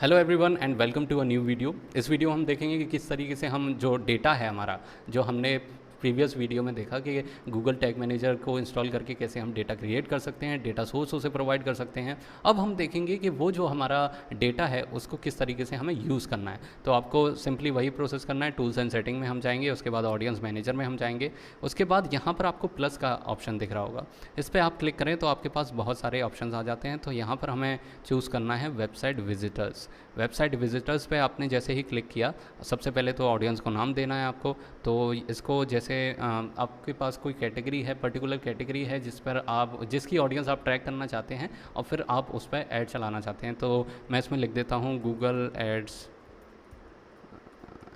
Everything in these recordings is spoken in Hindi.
Hello everyone and welcome to a new video. इस वीडियो में हम देखेंगे कि किस तरीके से हम जो डेटा है हमारा, जो हमने प्रीवियस वीडियो में देखा कि गूगल टैग मैनेजर को इंस्टॉल करके कैसे हम डेटा क्रिएट कर सकते हैं, डेटा सोर्स उसे प्रोवाइड कर सकते हैं। अब हम देखेंगे कि वो जो हमारा डेटा है उसको किस तरीके से हमें यूज़ करना है। तो आपको सिंपली वही प्रोसेस करना है। टूल्स एंड सेटिंग में हम जाएंगे, उसके बाद ऑडियंस मैनेजर में हम जाएंगे, उसके बाद यहाँ पर आपको प्लस का ऑप्शन दिख रहा होगा, इस पर आप क्लिक करें तो आपके पास बहुत सारे ऑप्शन आ जाते हैं। तो यहाँ पर हमें चूज़ करना है वेबसाइट विजिटर्स। वेबसाइट विजिटर्स पे आपने जैसे ही क्लिक किया, सबसे पहले तो ऑडियंस को नाम देना है आपको। तो इसको जैसे आपके पास कोई कैटेगरी है, पर्टिकुलर कैटेगरी है जिस पर आप, जिसकी ऑडियंस आप ट्रैक करना चाहते हैं और फिर आप उस पर ऐड चलाना चाहते हैं। तो मैं इसमें लिख देता हूँ गूगल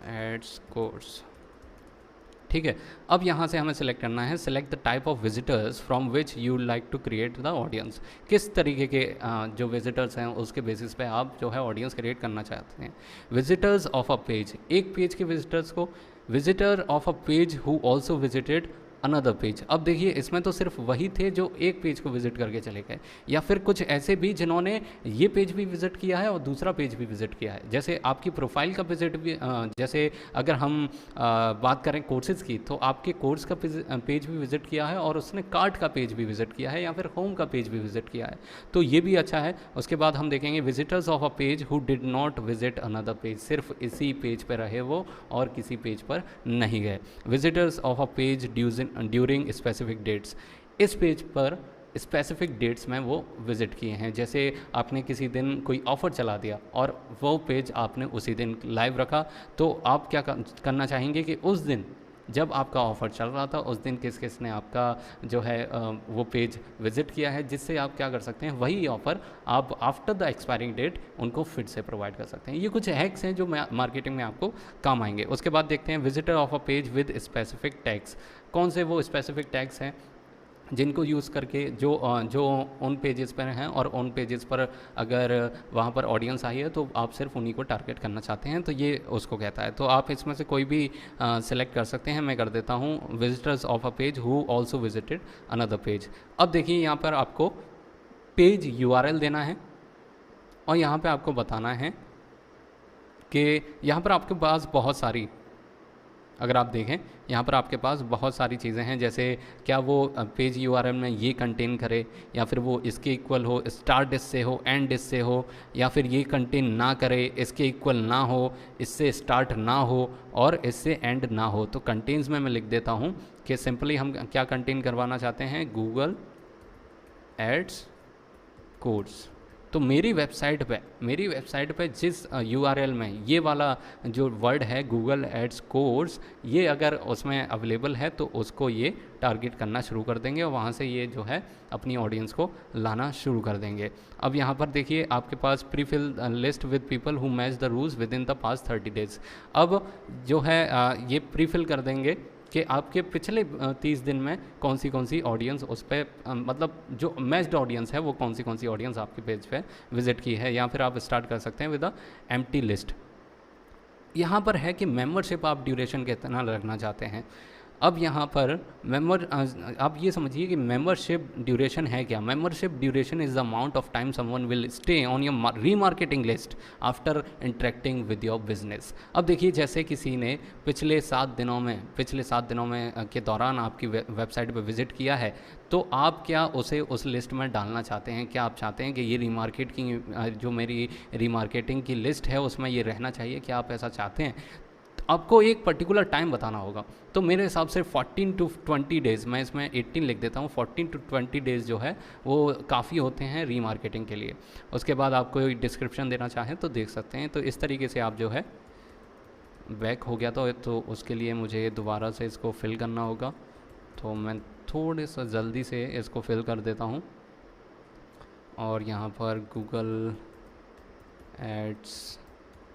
एड्स कोर्स। ठीक है। अब यहाँ से हमें सेलेक्ट करना है, select the type of visitors from which you like to create the audience. किस तरीके के जो विजिटर्स हैं उसके बेसिस पे आप जो है ऑडियंस क्रिएट करना चाहते हैं। विजिटर्स ऑफ अ पेज, एक पेज के विजिटर्स को। Visitor of a page who also visited another page. अब देखिए इसमें तो सिर्फ वही थे जो एक पेज को विजिट करके चले गए, या फिर कुछ ऐसे भी जिन्होंने ये पेज भी विजिट किया है और दूसरा पेज भी विजिट किया है। जैसे आपकी प्रोफाइल का विजिट भी, जैसे अगर हम बात करें कोर्सेज़ की, तो आपके कोर्स का पेज भी विजिट किया है और उसने कार्ट का पेज भी विजिट किया है, या फिर होम का पेज भी विजिट किया है, तो ये भी अच्छा है। उसके बाद हम देखेंगे visitors of a page who did not visit another page, सिर्फ इसी पेज पर रहे वो और किसी पेज पर नहीं गए। Visitors of a page during specific dates, इस पेज पर स्पेसिफिक डेट्स में वो विज़िट किए हैं। जैसे आपने किसी दिन कोई ऑफ़र चला दिया और वो पेज आपने उसी दिन लाइव रखा, तो आप क्या करना चाहेंगे कि उस दिन जब आपका ऑफ़र चल रहा था उस दिन किस किस ने आपका जो है वो पेज विज़िट किया है, जिससे आप क्या कर सकते हैं, वही ऑफ़र आप आफ्टर द एक्सपायरिंग डेट उनको फिर से प्रोवाइड कर सकते हैं। ये कुछ हैक्स हैं जो मार्केटिंग में आपको काम आएंगे। उसके बाद देखते हैं visitor of a page with specific tags. कौन से वो स्पेसिफिक टैग्स हैं जिनको यूज़ करके जो उन पेजेस पर हैं और उन पेजेस पर अगर वहाँ पर ऑडियंस आई है तो आप सिर्फ उन्हीं को टारगेट करना चाहते हैं, तो ये उसको कहता है। तो आप इसमें से कोई भी सेलेक्ट कर सकते हैं। मैं कर देता हूँ visitors of a page who also visited another page. अब देखिए यहाँ पर आपको पेज यूआरएल देना है और यहाँ पे आपको बताना है कि यहाँ पर आपके पास बहुत सारी, अगर आप देखें यहाँ पर आपके पास बहुत सारी चीज़ें हैं, जैसे क्या वो पेज यूआरएल में ये कंटेन करे, या फिर वो इसके इक्वल हो, स्टार्ट इससे हो, एंड इससे हो, या फिर ये कंटेन ना करे, इसके इक्वल ना हो, इससे स्टार्ट ना हो और इससे एंड ना हो। तो कंटेन्स में मैं लिख देता हूँ कि सिंपली हम क्या कंटेन करवाना चाहते हैं, गूगल एड्स कोर्स। तो मेरी वेबसाइट पे जिस यूआरएल में ये वाला जो वर्ड है गूगल एड्स कोर्स, ये अगर उसमें अवेलेबल है तो उसको ये टारगेट करना शुरू कर देंगे और वहाँ से ये जो है अपनी ऑडियंस को लाना शुरू कर देंगे। अब यहाँ पर देखिए आपके पास prefill list with people who match the rules within the past 30 days. अब जो है ये प्रीफिल कर देंगे कि आपके पिछले 30 दिन में कौन सी ऑडियंस उस पर, मतलब जो मैच्ड ऑडियंस है वो कौन सी ऑडियंस आपके पेज पे विजिट की है। या फिर आप स्टार्ट कर सकते हैं विद अ एम्प्टी लिस्ट। यहाँ पर है कि मेंबरशिप आप ड्यूरेशन कितना रखना चाहते हैं। अब यहाँ पर आप ये समझिए कि मेंबरशिप ड्यूरेशन है क्या। Membership duration is the amount of time someone will stay on your remarketing list after interacting with your business. अब देखिए जैसे किसी ने पिछले 7 दिनों में के दौरान आपकी वेबसाइट पर विजिट किया है, तो आप क्या उसे उस लिस्ट में डालना चाहते हैं? क्या आप चाहते हैं कि ये जो मेरी रीमार्केटिंग की लिस्ट है उसमें ये रहना चाहिए? क्या आप ऐसा चाहते हैं? आपको एक पर्टिकुलर टाइम बताना होगा। तो मेरे हिसाब से 14 टू 20 डेज़, मैं इसमें 18 लिख देता हूँ, 14 टू 20 डेज़ जो है वो काफ़ी होते हैं रीमार्केटिंग के लिए। उसके बाद आप कोई डिस्क्रिप्शन देना चाहें तो देख सकते हैं। तो इस तरीके से आप जो है, बैक हो गया था तो उसके लिए मुझे दोबारा से इसको फिल करना होगा, तो मैं थोड़े सा जल्दी से इसको फिल कर देता हूँ। और यहाँ पर गूगल एड्स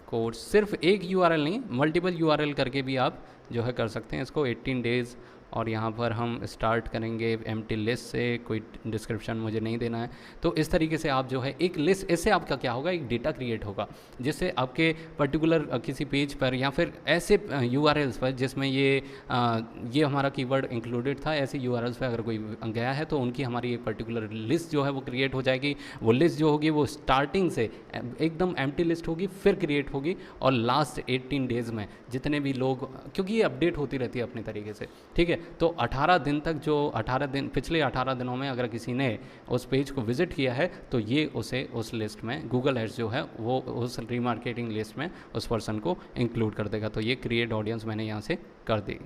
कोर्स, सिर्फ एक यूआरएल नहीं, मल्टीपल यूआरएल करके भी आप जो है कर सकते हैं इसको। 18 डेज़ और यहाँ पर हम स्टार्ट करेंगे एम्प्टी लिस्ट से, कोई डिस्क्रिप्शन मुझे नहीं देना है। तो इस तरीके से आप जो है एक लिस्ट, इससे आपका क्या होगा, एक डेटा क्रिएट होगा जिससे आपके पर्टिकुलर किसी पेज पर या फिर ऐसे URLs पर जिसमें ये हमारा कीवर्ड इंक्लूडेड था, ऐसे URLs पर अगर कोई गया है तो उनकी हमारी एक पर्टिकुलर लिस्ट जो है वो क्रिएट हो जाएगी। वो लिस्ट जो होगी वो स्टार्टिंग से एकदम एम्प्टी लिस्ट होगी, फिर क्रिएट होगी, और लास्ट 18 डेज़ में जितने भी लोग, क्योंकि ये अपडेट होती रहती है अपने तरीके से, ठीक है, तो 18 दिन तक, जो 18 दिन, पिछले 18 दिनों में अगर किसी ने उस पेज को विजिट किया है तो ये उसे उस लिस्ट में, गूगल एड्स जो है वो उस रीमार्केटिंग लिस्ट में उस पर्सन को इंक्लूड कर देगा। तो ये क्रिएट ऑडियंस मैंने यहाँ से कर दी।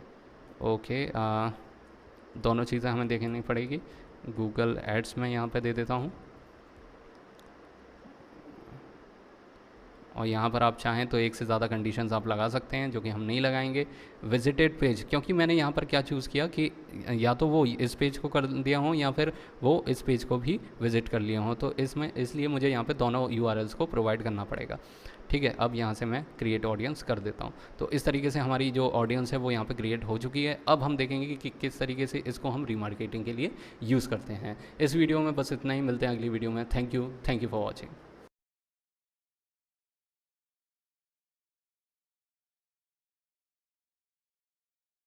ओके, दोनों चीज़ें हमें देखनी पड़ेगी। गूगल एड्स में यहाँ पे दे देता हूँ, और यहाँ पर आप चाहें तो एक से ज़्यादा कंडीशंस आप लगा सकते हैं, जो कि हम नहीं लगाएंगे। विजिटेड पेज, क्योंकि मैंने यहाँ पर क्या चूज़ किया कि या तो वो इस पेज को कर दिया हो या फिर वो इस पेज को भी विज़िट कर लिया हो, तो इसमें इसलिए मुझे यहाँ पे दोनों URLs को प्रोवाइड करना पड़ेगा। ठीक है, अब यहाँ से मैं क्रिएट ऑडियंस कर देता हूँ। तो इस तरीके से हमारी जो ऑडियंस है वो यहाँ पे क्रिएट हो चुकी है। अब हम देखेंगे कि किस तरीके से इसको हम रीमार्केटिंग के लिए यूज़ करते हैं। इस वीडियो में बस इतना ही, मिलते हैं अगली वीडियो में। Thank you for watching.